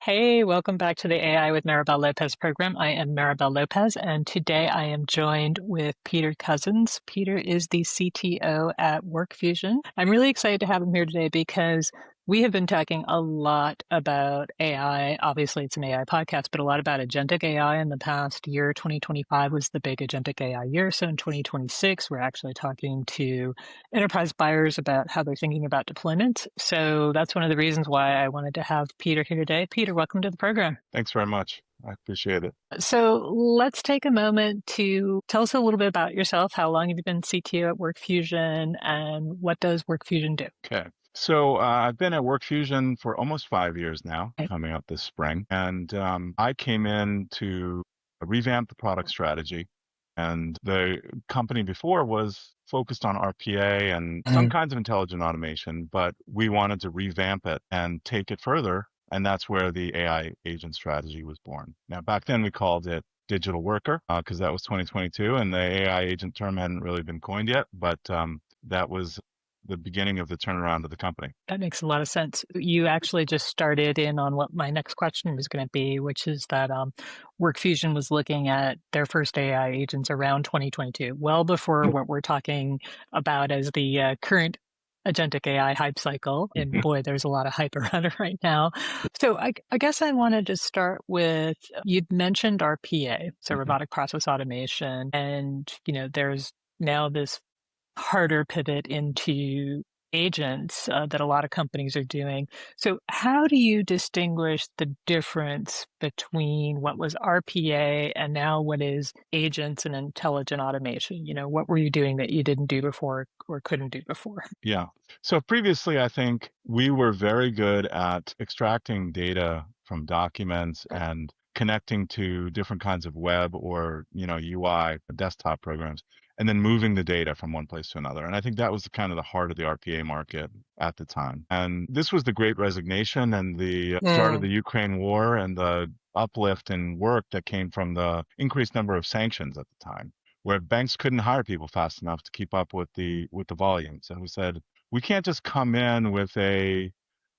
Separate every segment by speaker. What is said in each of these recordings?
Speaker 1: Hey, welcome back to the AI with Maribel Lopez program. I am Maribel Lopez, and today I am joined with Peter Cousins. Peter is the CTO at WorkFusion. I'm really excited to have him here today because we have been talking a lot about AI. Obviously, it's an AI podcast, but a lot about agentic AI in the past year. 2025 was the big agentic AI year. So in 2026, we're actually talking to enterprise buyers about how they're thinking about deployment. So that's one of the reasons why I wanted to have Peter here today. Peter, welcome to the program.
Speaker 2: Thanks very much. I appreciate it.
Speaker 1: So let's take a moment to tell us a little bit about yourself. How long have you been CTO at WorkFusion, and what does WorkFusion do?
Speaker 2: Okay. So I've been at WorkFusion for almost 5 years now,
Speaker 1: Okay.
Speaker 2: coming up this spring. And I came in to revamp the product strategy. And the company before was focused on RPA and some kinds of intelligent automation, but we wanted to revamp it and take it further. And that's where the AI agent strategy was born. Now, back then we called it digital worker because that was 2022 and the AI agent term hadn't really been coined yet, but that was the beginning of the turnaround of the company.
Speaker 1: That makes a lot of sense. You actually just started in on what my next question was going to be, which is that WorkFusion was looking at their first AI agents around 2022, well before what we're talking about as the current agentic AI hype cycle. And boy, there's a lot of hype around it right now. So I guess I wanted to start with, you'd mentioned RPA, so robotic process automation, and there's now this harder pivot into agents that a lot of companies are doing. So how do you distinguish the difference between what was RPA and now what is agents and intelligent automation? What were you doing that you didn't do before or couldn't do before?
Speaker 2: Yeah. So previously, I think we were very good at extracting data from documents and connecting to different kinds of web or, UI desktop programs, and then moving the data from one place to another. And I think that was kind of the heart of the RPA market at the time. And this was the Great Resignation and the start of the Ukraine war and the uplift in work that came from the increased number of sanctions at the time, where banks couldn't hire people fast enough to keep up with the volumes. And we said, we can't just come in with a,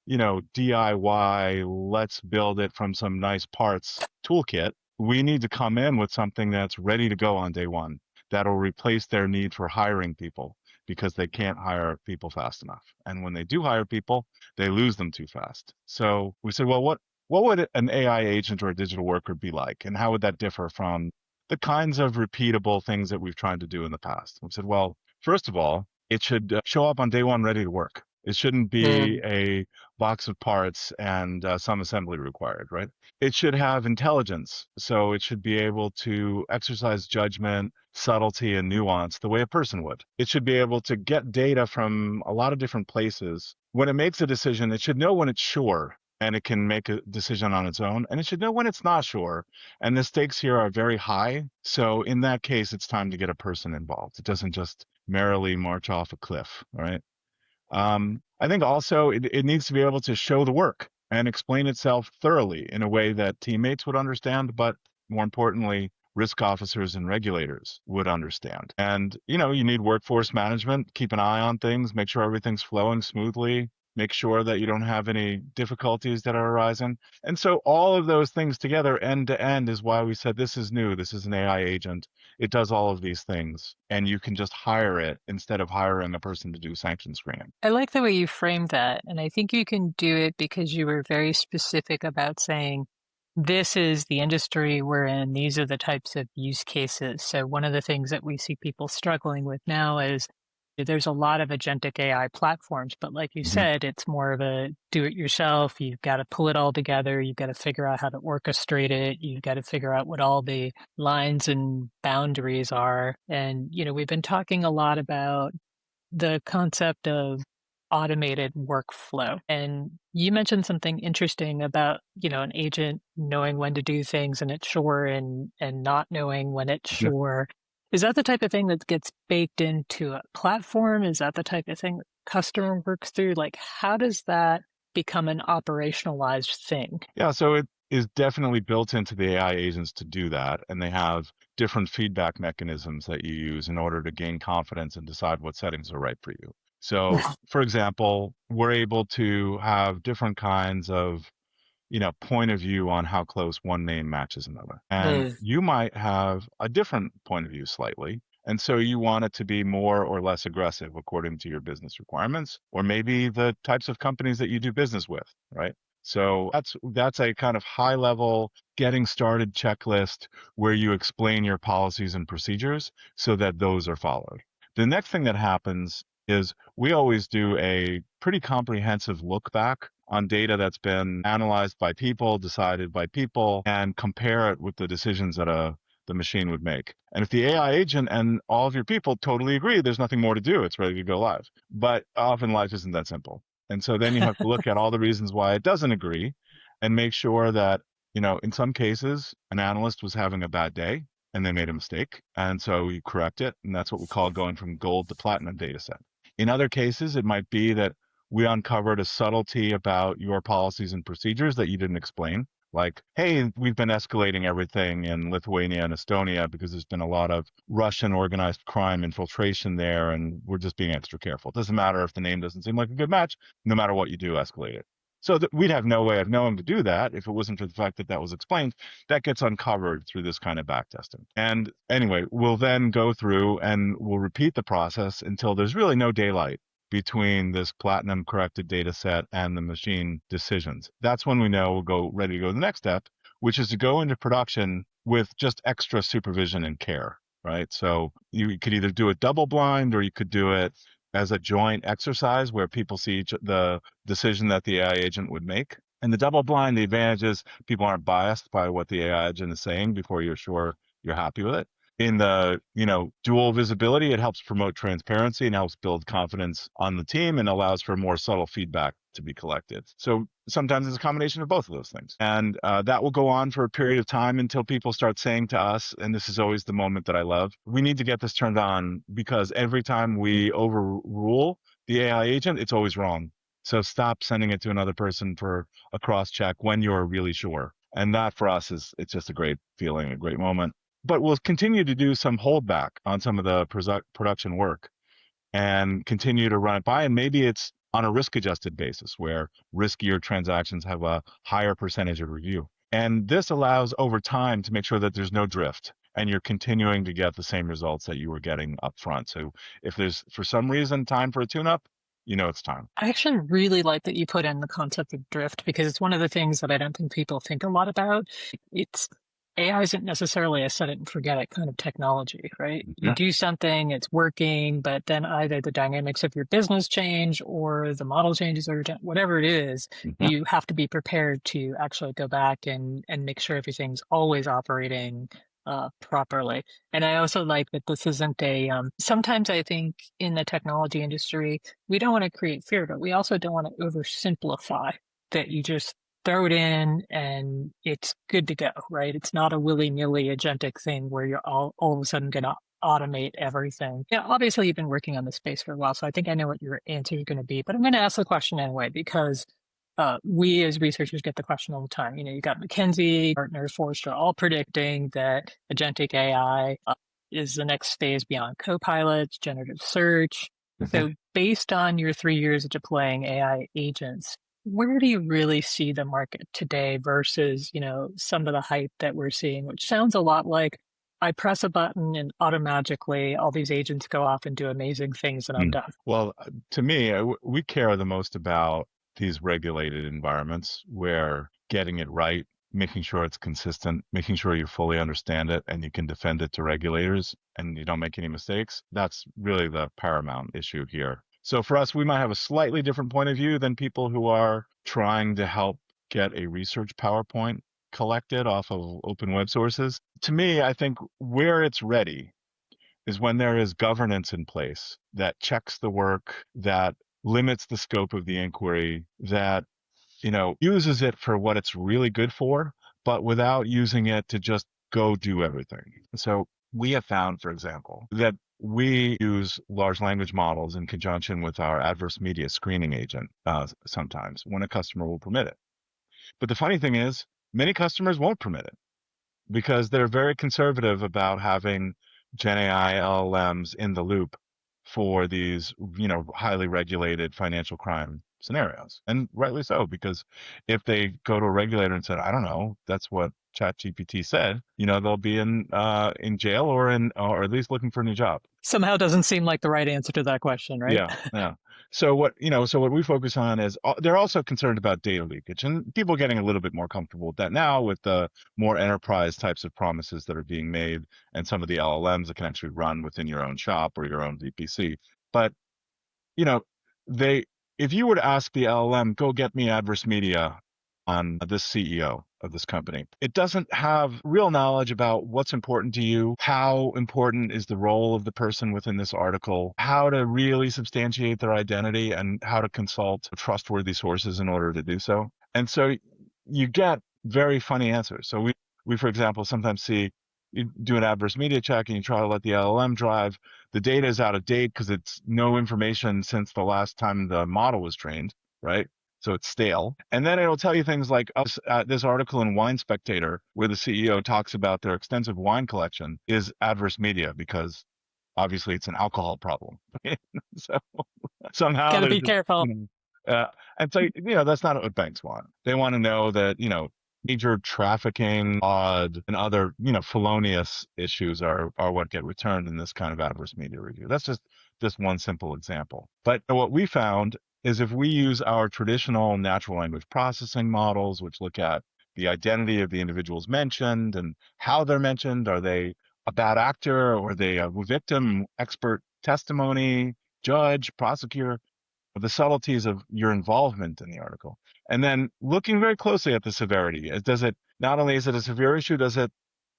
Speaker 2: DIY, let's build it from some nice parts toolkit. We need to come in with something that's ready to go on day one that'll replace their need for hiring people because they can't hire people fast enough. And when they do hire people, they lose them too fast. So we said, well, what would an AI agent or a digital worker be like? And how would that differ from the kinds of repeatable things that we've tried to do in the past? We said, well, first of all, it should show up on day one ready to work. It shouldn't be a box of parts and some assembly required, right? It should have intelligence. So it should be able to exercise judgment, subtlety, and nuance the way a person would. It should be able to get data from a lot of different places. When it makes a decision, it should know when it's sure and it can make a decision on its own. And it should know when it's not sure. And the stakes here are very high. So in that case, it's time to get a person involved. It doesn't just merrily march off a cliff, right? I think also it needs to be able to show the work and explain itself thoroughly in a way that teammates would understand, but more importantly, risk officers and regulators would understand. And, you need workforce management, keep an eye on things, make sure everything's flowing smoothly, make sure that you don't have any difficulties that are arising. And so all of those things together, end to end, is why we said this is new. This is an AI agent. It does all of these things, and you can just hire it instead of hiring a person to do sanction screening.
Speaker 1: I like the way you framed that. And I think you can do it because you were very specific about saying, this is the industry we're in. These are the types of use cases. So one of the things that we see people struggling with now is there's a lot of agentic AI platforms, but like you
Speaker 2: Mhm.
Speaker 1: said, it's more of a do it yourself. You've got to pull it all together. You've got to figure out how to orchestrate it. You've got to figure out what all the lines and boundaries are. And, we've been talking a lot about the concept of automated workflow. And you mentioned something interesting about, an agent knowing when to do things and it's sure and not knowing when it's
Speaker 2: Yeah.
Speaker 1: sure. Is that the type of thing that gets baked into a platform? Is that the type of thing that customer works through? Like, how does that become an operationalized thing?
Speaker 2: Yeah, so it is definitely built into the AI agents to do that, and they have different feedback mechanisms that you use in order to gain confidence and decide what settings are right for you. So, for example, we're able to have different kinds of point of view on how close one name matches another. And
Speaker 3: Mm.
Speaker 2: you might have a different point of view slightly. And so you want it to be more or less aggressive according to your business requirements, or maybe the types of companies that you do business with, right? So that's a kind of high level getting started checklist where you explain your policies and procedures so that those are followed. The next thing that happens is we always do a pretty comprehensive look back on data that's been analyzed by people, decided by people, and compare it with the decisions that the machine would make. And if the AI agent and all of your people totally agree, there's nothing more to do. It's ready to go live. But often life isn't that simple. And so then you have to look at all the reasons why it doesn't agree and make sure that, in some cases, an analyst was having a bad day and they made a mistake. And so you correct it. And that's what we call going from gold to platinum data set. In other cases, it might be that we uncovered a subtlety about your policies and procedures that you didn't explain. Like, hey, we've been escalating everything in Lithuania and Estonia because there's been a lot of Russian organized crime infiltration there, and we're just being extra careful. It doesn't matter if the name doesn't seem like a good match, no matter what you do, escalate it. So that we'd have no way of knowing to do that if it wasn't for the fact that that was explained. That gets uncovered through this kind of back testing. And anyway, we'll then go through and we'll repeat the process until there's really no daylight between this platinum corrected data set and the machine decisions. That's when we know we'll go ready to go to the next step, which is to go into production with just extra supervision and care, right? So you could either do it double blind or you could do it as a joint exercise where people see the decision that the AI agent would make. And the double blind, the advantage is people aren't biased by what the AI agent is saying before you're sure you're happy with it. In the, dual visibility, it helps promote transparency and helps build confidence on the team and allows for more subtle feedback to be collected. So sometimes it's a combination of both of those things. And that will go on for a period of time until people start saying to us, and this is always the moment that I love, we need to get this turned on because every time we overrule the AI agent, it's always wrong. So stop sending it to another person for a cross check when you're really sure. And that for us it's just a great feeling, a great moment. But we'll continue to do some holdback on some of the production work and continue to run it by. And maybe it's on a risk adjusted basis where riskier transactions have a higher percentage of review. And this allows over time to make sure that there's no drift and you're continuing to get the same results that you were getting up front. So if there's for some reason time for a tune up, it's time.
Speaker 1: I actually really like that you put in the concept of drift because it's one of the things that I don't think people think a lot about. It's AI isn't necessarily a set it and forget it kind of technology, right? You
Speaker 2: Yeah.
Speaker 1: do something, it's working, but then either the dynamics of your business change or the model changes or whatever it is,
Speaker 2: Mhm.
Speaker 1: you have to be prepared to actually go back and make sure everything's always operating properly. And I also like that this isn't sometimes I think in the technology industry, we don't want to create fear, but we also don't want to oversimplify that you just throw it in and it's good to go, right? It's not a willy-nilly agentic thing where you're all of a sudden going to automate everything. Yeah, obviously you've been working on this space for a while, so I think I know what your answer is going to be, but I'm going to ask the question anyway because we as researchers get the question all the time. You got McKinsey, Gartner, Forrester, all predicting that agentic AI is the next phase beyond copilots, generative search.
Speaker 2: Mhm.
Speaker 1: So based on your 3 years of deploying AI agents, where do you really see the market today versus, some of the hype that we're seeing, which sounds a lot like I press a button and automatically all these agents go off and do amazing things and I'm
Speaker 2: Mm.
Speaker 1: done.
Speaker 2: Well, to me, we care the most about these regulated environments where getting it right, making sure it's consistent, making sure you fully understand it and you can defend it to regulators and you don't make any mistakes. That's really the paramount issue here. So for us, we might have a slightly different point of view than people who are trying to help get a research PowerPoint collected off of open web sources. To me, I think where it's ready is when there is governance in place that checks the work, that limits the scope of the inquiry, that, uses it for what it's really good for, but without using it to just go do everything. So we have found, for example, that we use large language models in conjunction with our adverse media screening agent sometimes when a customer will permit it. But the funny thing is, many customers won't permit it because they're very conservative about having Gen AI LLMs in the loop for these, highly regulated financial crime scenarios. And rightly so, because if they go to a regulator and said, I don't know, that's what ChatGPT said, they'll be in jail or at least looking for a new job.
Speaker 1: Somehow doesn't seem like the right answer to that question, right?
Speaker 2: Yeah, yeah. So what we focus on is they're also concerned about data leakage, and people are getting a little bit more comfortable with that now with the more enterprise types of promises that are being made, and some of the LLMs that can actually run within your own shop or your own VPC. But you know, they if you were to ask the LLM, go get me adverse media on this CEO of this company, it doesn't have real knowledge about what's important to you, how important is the role of the person within this article, how to really substantiate their identity, and how to consult trustworthy sources in order to do so. And so you get very funny answers. So we for example, sometimes see you do an adverse media check and you try to let the LLM drive. The data is out of date because it's no information since the last time the model was trained, right? So it's stale. And then it'll tell you things like this article in Wine Spectator, where the CEO talks about their extensive wine collection, is adverse media because obviously it's an alcohol problem. So somehow
Speaker 1: Got to
Speaker 2: there's
Speaker 1: be
Speaker 2: just,
Speaker 1: careful.
Speaker 2: and so, that's not what banks want. They want to know that, major trafficking, fraud, and other, felonious issues are what get returned in this kind of adverse media review. That's just one simple example. But what we found is if we use our traditional natural language processing models, which look at the identity of the individuals mentioned and how they're mentioned, are they a bad actor or are they a victim, expert testimony, judge, prosecutor, the subtleties of your involvement in the article. And then looking very closely at the severity. Does it, not only is it a severe issue, does it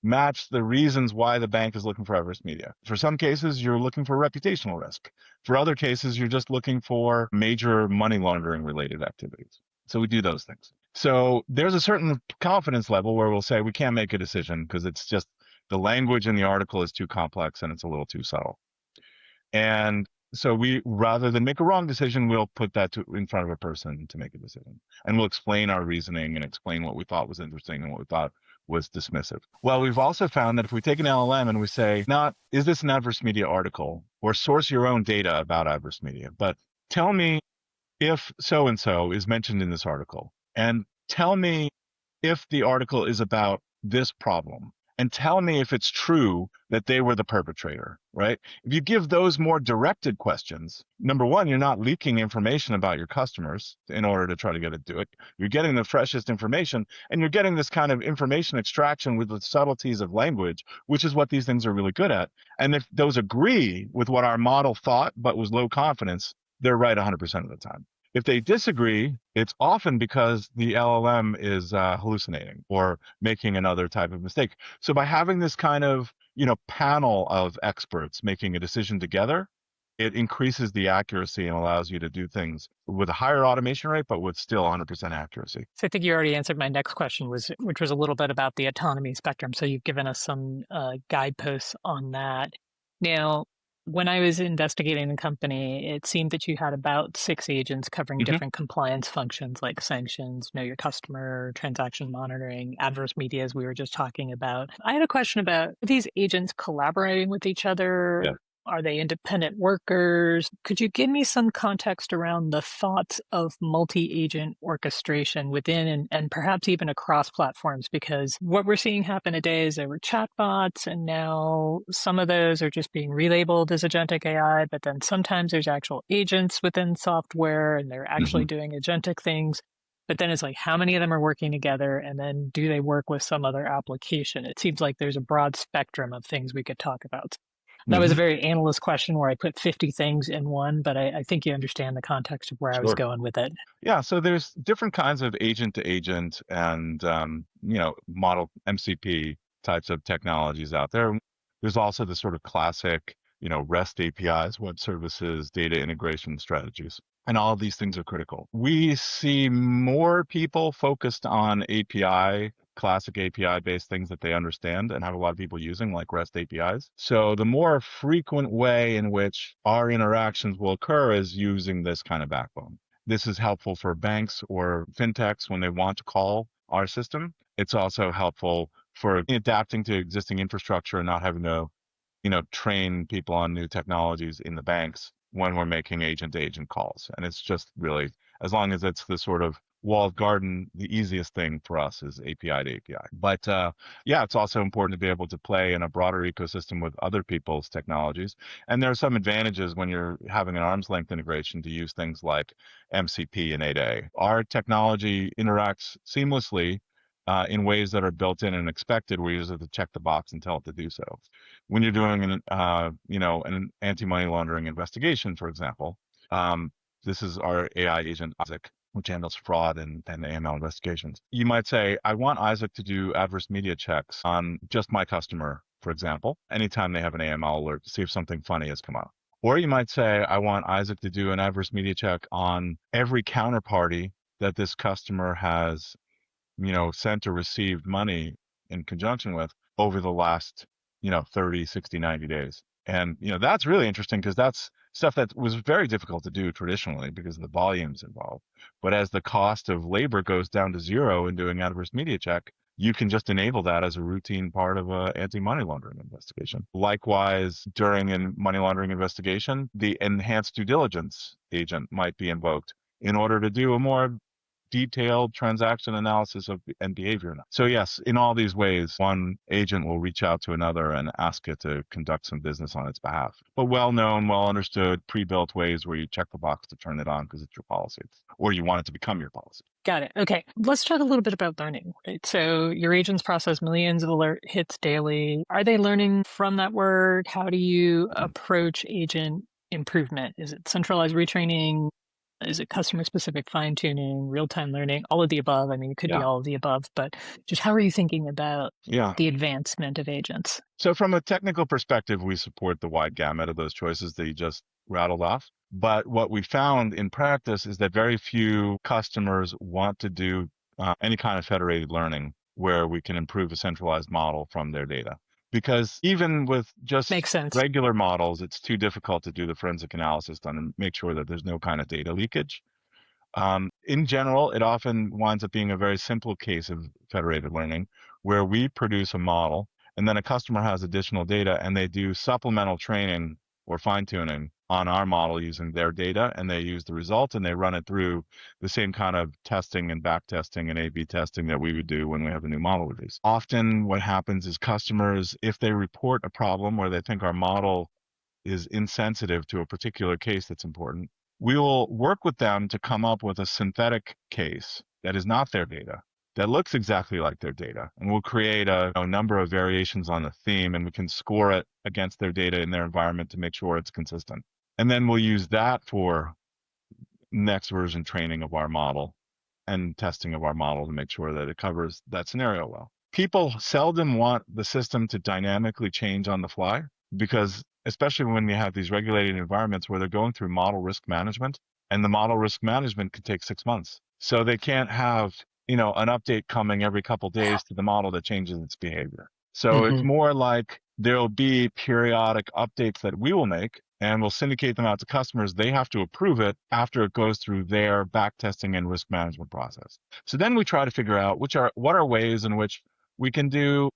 Speaker 2: match the reasons why the bank is looking for adverse media? For some cases, you're looking for reputational risk. For other cases, you're just looking for major money laundering related activities. So we do those things. So there's a certain confidence level where we'll say we can't make a decision because it's just the language in the article is too complex and it's a little too subtle. And so we, rather than make a wrong decision, we'll put that in front of a person to make a decision. And we'll explain our reasoning and explain what we thought was interesting and what we thought was dismissive. Well, we've also found that if we take an LLM and we say, not, is this an adverse media article, or source your own data about adverse media, but tell me if so-and-so is mentioned in this article, and tell me if the article is about this problem, and tell me if it's true that they were the perpetrator, right? If you give those more directed questions, number one, you're not leaking information about your customers in order to try to get it to it. You're getting the freshest information, and you're getting this kind of information extraction with the subtleties of language, which is what these things are really good at. And if those agree with what our model thought but was low confidence, they're right 100% of the time. If they disagree, it's often because the LLM is hallucinating or making another type of mistake. So by having this kind of, panel of experts making a decision together, it increases the accuracy and allows you to do things with a higher automation rate, but with still 100% accuracy.
Speaker 1: So I think you already answered my next question, which was a little bit about the autonomy spectrum. So you've given us some guideposts on that. Now, when I was investigating the company, it seemed that you had about 6 agents covering
Speaker 2: Mm-hmm.
Speaker 1: different compliance functions like sanctions, know your customer, transaction monitoring, adverse media, as we were just talking about. I had a question about, are these agents collaborating with each other?
Speaker 2: Yeah.
Speaker 1: Are they independent workers? Could you give me some context around the thoughts of multi-agent orchestration within and perhaps even across platforms? Because what we're seeing happen today is there were chatbots, and now some of those are just being relabeled as agentic AI, but then sometimes there's actual agents within software and they're
Speaker 2: Mm-hmm.
Speaker 1: actually doing agentic things. But then it's like, how many of them are working together? And then do they work with some other application? It seems like there's a broad spectrum of things we could talk about. That was
Speaker 2: Mm-hmm.
Speaker 1: a very analyst question where I put 50 things in one, but I think you understand the context of where I was
Speaker 2: Sure.
Speaker 1: going with it.
Speaker 2: Yeah, so there's different kinds of agent to agent and model MCP types of technologies out there. There's also the sort of classic, REST APIs, web services, data integration strategies. And all of these things are critical. We see more people focused on API, classic API based things that they understand and have a lot of people using, like REST APIs. So the more frequent way in which our interactions will occur is using this kind of backbone. This is helpful for banks or fintechs when they want to call our system. It's also helpful for adapting to existing infrastructure and not having to train people on new technologies in the banks when we're making agent to agent calls. And it's just really, as long as it's the sort of walled garden, the easiest thing for us is API to API. But yeah, it's also important to be able to play in a broader ecosystem with other people's technologies. And there are some advantages when you're having an arm's length integration to use things like MCP and 8A. Our technology interacts seamlessly in ways that are built in and expected, where you just have to check the box and tell it to do so. When you're doing an anti-money laundering investigation, for example, um, this is our AI agent, Isaac, which handles fraud and AML investigations. You might say, I want Isaac to do adverse media checks on just my customer, for example, anytime they have an AML alert to see if something funny has come up. Or you might say, I want Isaac to do an adverse media check on every counterparty that this customer has, sent or received money in conjunction with over the last, 30, 60, 90 days. And, that's really interesting because that's stuff that was very difficult to do traditionally because of the volumes involved. But as the cost of labor goes down to zero in doing adverse media check, you can just enable that as a routine part of a anti-money laundering investigation. Likewise, during a money laundering investigation, the enhanced due diligence agent might be invoked in order to do a more detailed transaction analysis of and behavior. So yes, in all these ways, one agent will reach out to another and ask it to conduct some business on its behalf. But well-known, well-understood, pre-built ways where you check the box to turn it on because it's your policy, or you want it to become your policy.
Speaker 1: Got it. Okay. Let's talk a little bit about learning, right? So your agents process millions of alert hits daily. Are they learning from that work? How do you approach agent improvement? Is it centralized retraining? Is it customer specific fine tuning, real time learning, all of the above? I mean, it could be
Speaker 2: Yeah.
Speaker 1: all of the above, but just how are you thinking about
Speaker 2: Yeah.
Speaker 1: the advancement of agents?
Speaker 2: So from a technical perspective, we support the wide gamut of those choices that you just rattled off. But what we found in practice is that very few customers want to do any kind of federated learning where we can improve a centralized model from their data. Because even with just
Speaker 1: Makes sense.
Speaker 2: regular models, it's too difficult to do the forensic analysis done and make sure that there's no kind of data leakage. In general, it often winds up being a very simple case of federated learning where we produce a model and then a customer has additional data and they do supplemental training or fine tuning on our model using their data, and they use the result and they run it through the same kind of testing and back testing and A/B testing that we would do when we have a new model release. Often what happens is customers, if they report a problem where they think our model is insensitive to a particular case that's important, we will work with them to come up with a synthetic case that is not their data, that looks exactly like their data. And we'll create a number of variations on the theme, and we can score it against their data in their environment to make sure it's consistent. And then we'll use that for next version training of our model and testing of our model to make sure that it covers that scenario well. People seldom want the system to dynamically change on the fly because, especially when you have these regulated environments where they're going through model risk management, and the model risk management could take 6 months. So they can't have, an update coming every couple of days to the model that changes its behavior. So it's more like there'll be periodic updates that we will make and we'll syndicate them out to customers. They have to approve it after it goes through their back testing and risk management process. So then we try to figure out what are ways in which we can do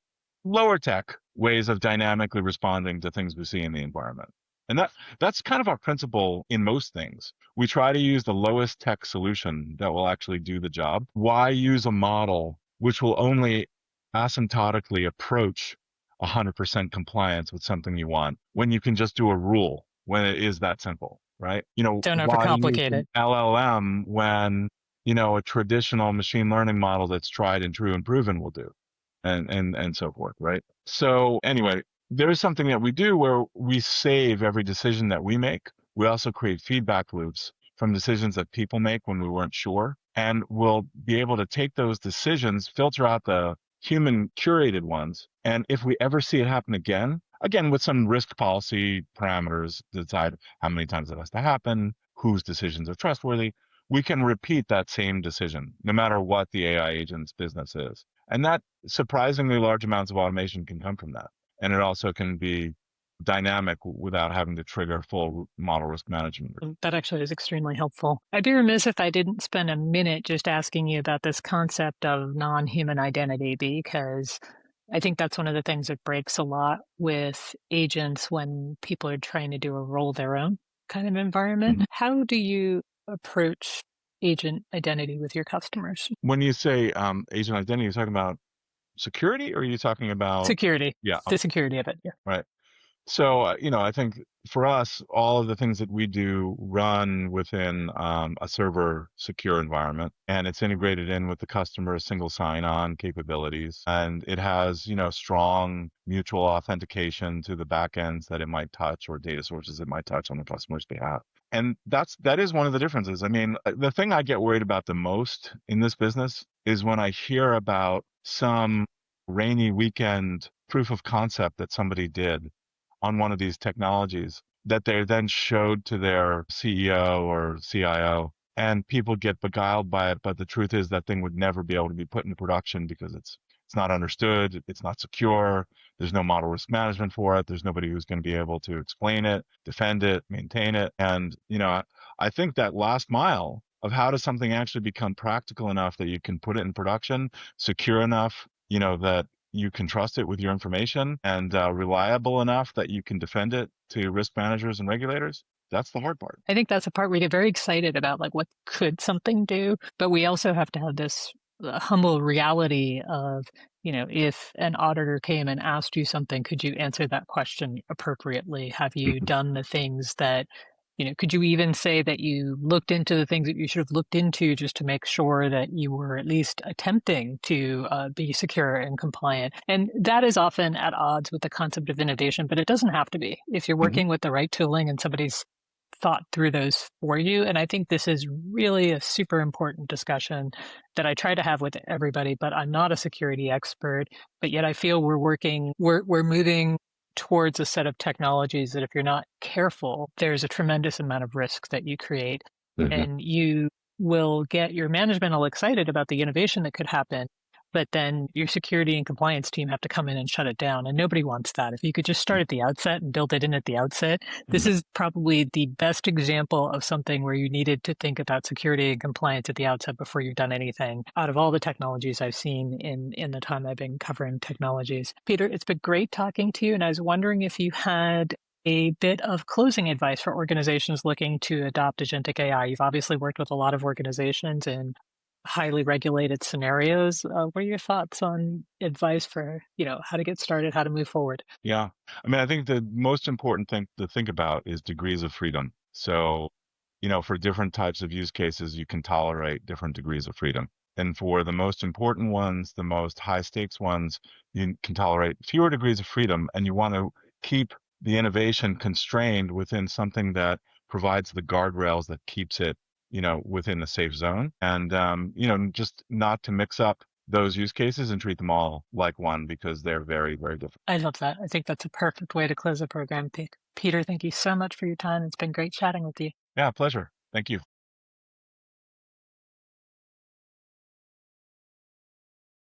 Speaker 2: lower tech ways of dynamically responding to things we see in the environment. And that's kind of our principle in most things. We try to use the lowest tech solution that will actually do the job. Why use a model which will only asymptotically approach 100% compliance with something you want when you can just do a rule when it is that simple, right?
Speaker 1: Don't
Speaker 2: Why use
Speaker 1: overcomplicate
Speaker 2: an
Speaker 1: it.
Speaker 2: LLM when, a traditional machine learning model that's tried and true and proven will do, and so forth, right? So anyway, there is something that we do where we save every decision that we make. We also create feedback loops from decisions that people make when we weren't sure. And we'll be able to take those decisions, filter out the human curated ones. And if we ever see it happen again, with some risk policy parameters, decide how many times it has to happen, whose decisions are trustworthy, we can repeat that same decision, no matter what the AI agent's business is. And that surprisingly large amounts of automation can come from that. And it also can be dynamic without having to trigger full model risk management.
Speaker 1: That actually is extremely helpful. I'd be remiss if I didn't spend a minute just asking you about this concept of non-human identity, because I think that's one of the things that breaks a lot with agents when people are trying to do a roll their own kind of environment.
Speaker 2: Mhm.
Speaker 1: How do you approach agent identity with your customers?
Speaker 2: When you say agent identity, you're talking about security, or are you talking about?
Speaker 1: Security,
Speaker 2: Yeah,
Speaker 1: the
Speaker 2: okay,
Speaker 1: security of it. Yeah.
Speaker 2: right. So, I think for us, all of the things that we do run within a server secure environment, and it's integrated in with the customer's single sign-on capabilities. And it has, strong mutual authentication to the backends that it might touch or data sources it might touch on the customer's behalf. And that is one of the differences. I mean, the thing I get worried about the most in this business is when I hear about some rainy weekend proof of concept that somebody did on one of these technologies that they then showed to their CEO or CIO, and people get beguiled by it. But the truth is that thing would never be able to be put into production because it's not understood, it's not secure, there's no model risk management for it, there's nobody who's going to be able to explain it, defend it, maintain it. And I think that last mile of how does something actually become practical enough that you can put it in production, secure enough, that you can trust it with your information, and reliable enough that you can defend it to risk managers and regulators. That's the hard part.
Speaker 1: I think that's the part we get very excited about, like what could something do, but we also have to have this humble reality of, if an auditor came and asked you something, could you answer that question appropriately? Have you done the things that, could you even say that you looked into the things that you should have looked into just to make sure that you were at least attempting to be secure and compliant? And that is often at odds with the concept of innovation, but it doesn't have to be. If you're
Speaker 2: Mhm.
Speaker 1: working with the right tooling and somebody's thought through those for you. And I think this is really a super important discussion that I try to have with everybody, but I'm not a security expert, but yet I feel we're moving towards a set of technologies that if you're not careful, there's a tremendous amount of risk that you create.
Speaker 2: Mhm.
Speaker 1: And you will get your management all excited about the innovation that could happen, but then your security and compliance team have to come in and shut it down. And nobody wants that. If you could just start at the outset and build it in at the outset, this
Speaker 2: Mhm.
Speaker 1: is probably the best example of something where you needed to think about security and compliance at the outset before you've done anything out of all the technologies I've seen in the time I've been covering technologies. Peter, it's been great talking to you. And I was wondering if you had a bit of closing advice for organizations looking to adopt agentic AI. You've obviously worked with a lot of organizations in highly regulated scenarios. What are your thoughts on advice for, how to get started, how to move forward?
Speaker 2: Yeah. I mean, I think the most important thing to think about is degrees of freedom. So, for different types of use cases, you can tolerate different degrees of freedom. And for the most important ones, the most high stakes ones, you can tolerate fewer degrees of freedom, and you want to keep the innovation constrained within something that provides the guardrails that keeps it, within the safe zone. And, just not to mix up those use cases and treat them all like one because they're very, very different.
Speaker 1: I love that. I think that's a perfect way to close the program. Peter, thank you so much for your time. It's been great chatting with you.
Speaker 2: Yeah, pleasure. Thank you.